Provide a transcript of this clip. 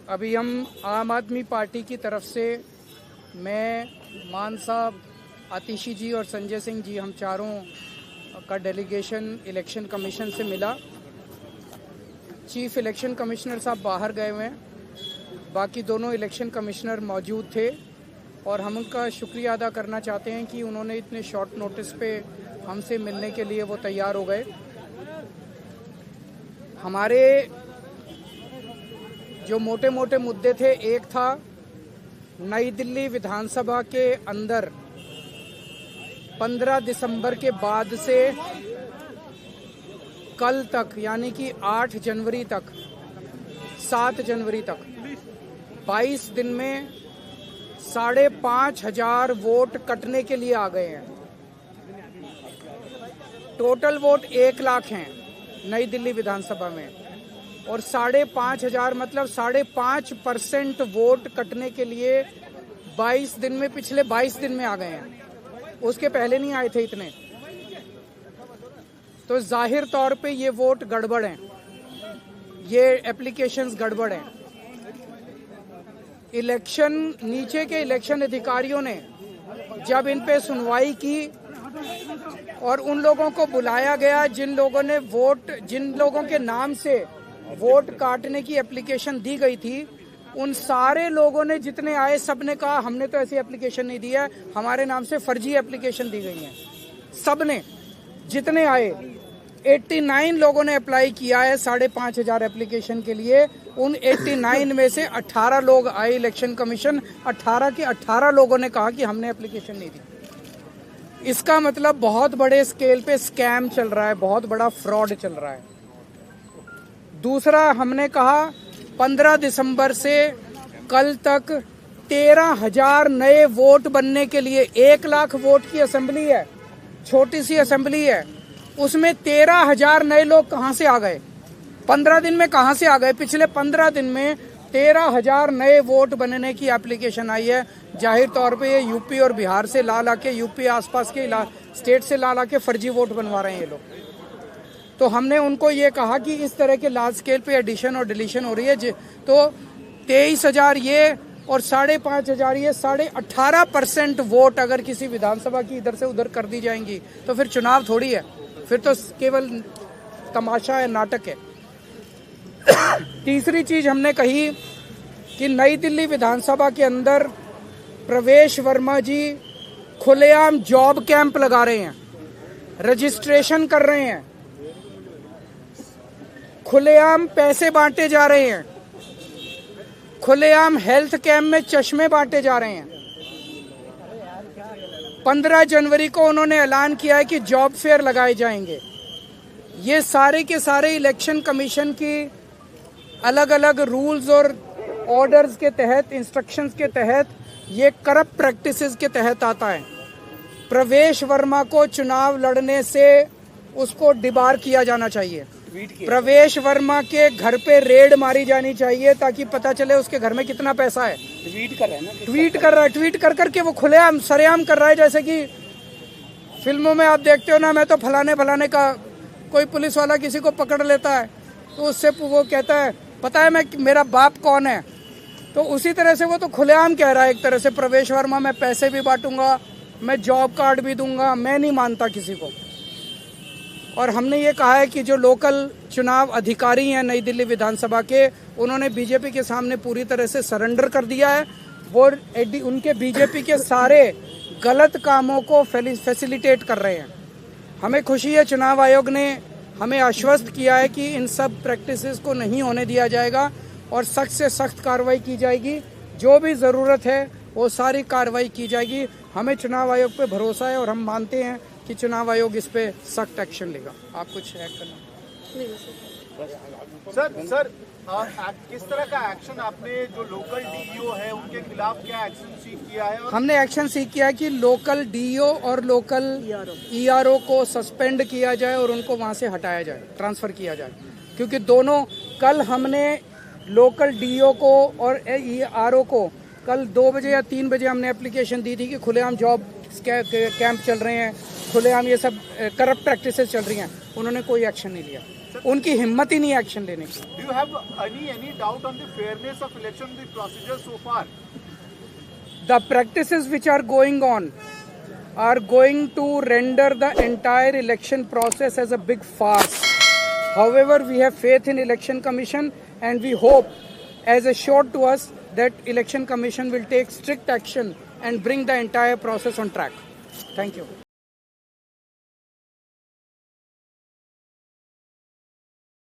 अभी हम आम आदमी पार्टी की तरफ से मैं, मान साहब, आतिशी जी और संजय सिंह जी, हम चारों का डेलीगेशन इलेक्शन कमीशन से मिला। चीफ इलेक्शन कमिश्नर साहब बाहर गए हुए हैं, बाकी दोनों इलेक्शन कमिश्नर मौजूद थे और हम उनका शुक्रिया अदा करना चाहते हैं कि उन्होंने इतने शॉर्ट नोटिस पे हमसे मिलने के लिए वो तैयार हो गए। हमारे जो मोटे मोटे मुद्दे थे, एक था नई दिल्ली विधानसभा के अंदर 15 दिसंबर के बाद से कल तक, यानी कि 8 जनवरी तक, 7 जनवरी तक 22 दिन में 5,500 वोट कटने के लिए आ गए हैं। टोटल वोट 1 लाख हैं नई दिल्ली विधानसभा में, और 5,500 मतलब 5.5% वोट कटने के लिए 22 दिन में, पिछले 22 दिन में आ गए हैं। उसके पहले नहीं आए थे इतने। तो जाहिर तौर पे ये वोट गड़बड़ हैं, ये एप्लीकेशंस गड़बड़ हैं। इलेक्शन, नीचे के इलेक्शन अधिकारियों ने जब इन पे सुनवाई की और उन लोगों को बुलाया गया जिन लोगों के नाम से वोट काटने की एप्लीकेशन दी गई थी, उन सारे लोगों ने, जितने आए, सब ने कहा हमने तो ऐसी एप्लीकेशन नहीं दी है, हमारे नाम से फर्जी एप्लीकेशन दी गई है। सब ने, जितने आए, 89 लोगों ने अप्लाई किया है 5,500 एप्लीकेशन के लिए। उन 89 में से 18 लोग आए इलेक्शन कमीशन, 18 के 18 लोगों ने कहा कि हमने एप्लीकेशन नहीं दी। इसका मतलब बहुत बड़े स्केल पे स्कैम चल रहा है, बहुत बड़ा फ्रॉड चल रहा है। दूसरा, हमने कहा 15 दिसंबर से कल तक 13,000 नए वोट बनने के लिए, 1 लाख वोट की असेंबली है, छोटी सी असेंबली है, उसमें 13,000 नए लोग कहां से आ गए? 15 दिन में कहां से आ गए? पिछले 15 दिन में 13,000 नए वोट बनने की एप्लीकेशन आई है। जाहिर तौर पे ये यूपी और बिहार से ला के, यूपी आसपास के स्टेट से ला के फर्जी वोट बनवा रहे हैं ये लोग। तो हमने उनको ये कहा कि इस तरह के लार्ज स्केल पे एडिशन और डिलीशन हो रही है, तो 23,000 ये और 5,500 ये, 18.5% वोट अगर किसी विधानसभा की इधर से उधर कर दी जाएंगी तो फिर चुनाव थोड़ी है, फिर तो केवल तमाशा है, नाटक है। तीसरी चीज हमने कही कि नई दिल्ली विधानसभा के अंदर प्रवेश वर्मा जी खुलेआम जॉब कैंप लगा रहे हैं, रजिस्ट्रेशन कर रहे हैं, खुलेआम पैसे बांटे जा रहे हैं, खुलेआम हेल्थ कैंप में चश्मे बांटे जा रहे हैं। 15 जनवरी को उन्होंने ऐलान किया है कि जॉब फेयर लगाए जाएंगे। ये सारे के सारे इलेक्शन कमीशन की अलग अलग रूल्स और ऑर्डर्स के तहत, इंस्ट्रक्शंस के तहत, ये करप्ट प्रैक्टिसेस के तहत आता है। प्रवेश वर्मा को चुनाव लड़ने से उसको डिबार किया जाना चाहिए। प्रवेश वर्मा के घर पे रेड मारी जानी चाहिए ताकि पता चले उसके घर में कितना पैसा है। ट्वीट कर रहा है ना, ट्वीट कर करके वो खुलेआम सरेआम कर रहा है। जैसे कि फिल्मों में आप देखते हो ना, मैं तो फलाने का, कोई पुलिस वाला किसी को पकड़ लेता है तो उससे वो कहता है पता है मेरा बाप कौन है, तो उसी तरह से वो तो खुलेआम कह रहा है एक तरह से, प्रवेश वर्मा मैं पैसे भी बांटूंगा, मैं जॉब कार्ड भी दूंगा, मैं नहीं मानता किसी को। और हमने ये कहा है कि जो लोकल चुनाव अधिकारी हैं नई दिल्ली विधानसभा के, उन्होंने बीजेपी के सामने पूरी तरह से सरेंडर कर दिया है। वो उनके बीजेपी के सारे गलत कामों को फैसिलिटेट कर रहे हैं। हमें खुशी है, चुनाव आयोग ने हमें आश्वस्त किया है कि इन सब प्रैक्टिसेस को नहीं होने दिया जाएगा और सख्त से सख्त कार्रवाई की जाएगी। जो भी ज़रूरत है वो सारी कार्रवाई की जाएगी। हमें चुनाव आयोग पे भरोसा है और हम मानते हैं कि चुनाव आयोग इस पे सख्त एक्शन लेगा। आप कुछ ऐड करना? सर, किस तरह का एक्शन आपने, जो लोकल डीईओ है उनके खिलाफ क्या एक्शन सीख किया है? हमने एक्शन सीख किया है कि लोकल डीईओ और लोकल ईआरओ को सस्पेंड किया जाए और उनको वहां से हटाया जाए, ट्रांसफर किया जाए। क्योंकि दोनों, कल हमने लोकल डीईओ को और ईआरओ को कल 2 बजे या 3 बजे हमने एप्लीकेशन दी थी कि खुलेआम जॉब कैंप चल रहे हैं, खुलेआम ये सब करप्ट प्रैक्टिसेस चल रही हैं। उन्होंने कोई एक्शन नहीं लिया। उनकी हिम्मत ही नहीं एक्शन लेने की. Do you have any doubt on the fairness of election, the procedure so far? The practices which are going on are going to render the entire election process as a big farce. However, we have faith in Election Commission and we hope, as assured to us, that Election Commission will take strict action and bring the entire process on track. Thank you.